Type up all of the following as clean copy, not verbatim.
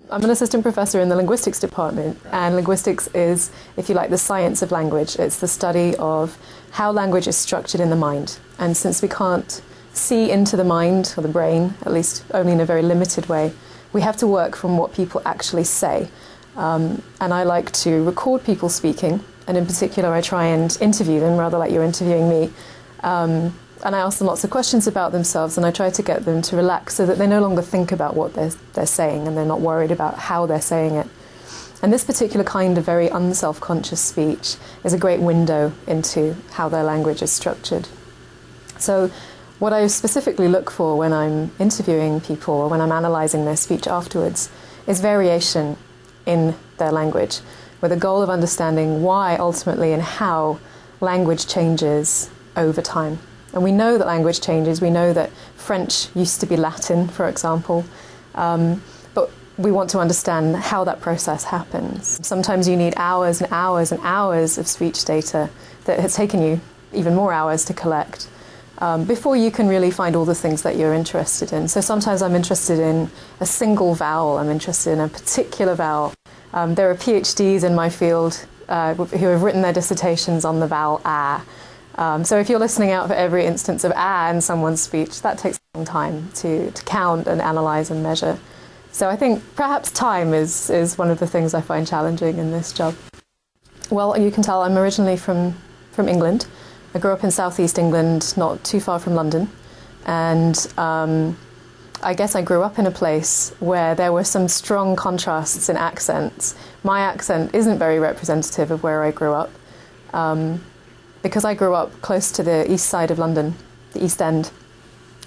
I'm an assistant professor in the linguistics department, and linguistics is, if you like, the science of language. It's the study of how language is structured in the mind. And since we can't see into the mind, or the brain, at least only in a very limited way, we have to work from what people actually say. And I like to record people speaking, and in particular I try and interview them, rather like you're interviewing me. And I ask them lots of questions about themselves, and I try to get them to relax so that they no longer think about what they're saying, and they're not worried about how they're saying it. And this particular kind of very unself-conscious speech is a great window into how their language is structured. So what I specifically look for when I'm interviewing people, or when I'm analysing their speech afterwards, is variation in their language, with a goal of understanding why, ultimately, and how language changes over time. And we know that language changes. We know that French used to be Latin, for example, but we want to understand how that process happens. Sometimes you need hours and hours and hours of speech data that has taken you even more hours to collect before you can really find all the things that you're interested in. So sometimes I'm interested in a single vowel. I'm interested in a particular vowel. There are PhDs in my field who have written their dissertations on the vowel a. So if you're listening out for every instance of a in someone's speech, that takes a long time to count and analyse and measure. So I think perhaps time is one of the things I find challenging in this job. Well, you can tell I'm originally from England. I grew up in southeast England, not too far from London. And I guess I grew up in a place where there were some strong contrasts in accents. My accent isn't very representative of where I grew up. Because I grew up close to the east side of London, the East End,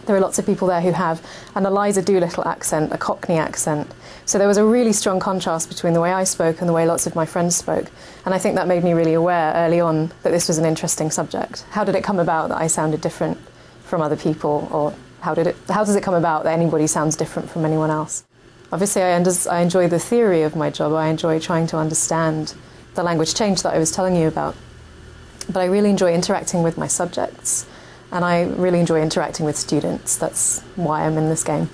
there are lots of people there who have an Eliza Doolittle accent, a Cockney accent. So there was a really strong contrast between the way I spoke and the way lots of my friends spoke. And I think that made me really aware early on that this was an interesting subject. How did it come about that I sounded different from other people? Or how does it come about that anybody sounds different from anyone else? Obviously, I enjoy the theory of my job. I enjoy trying to understand the language change that I was telling you about. But I really enjoy interacting with my subjects, and I really enjoy interacting with students. That's why I'm in this game.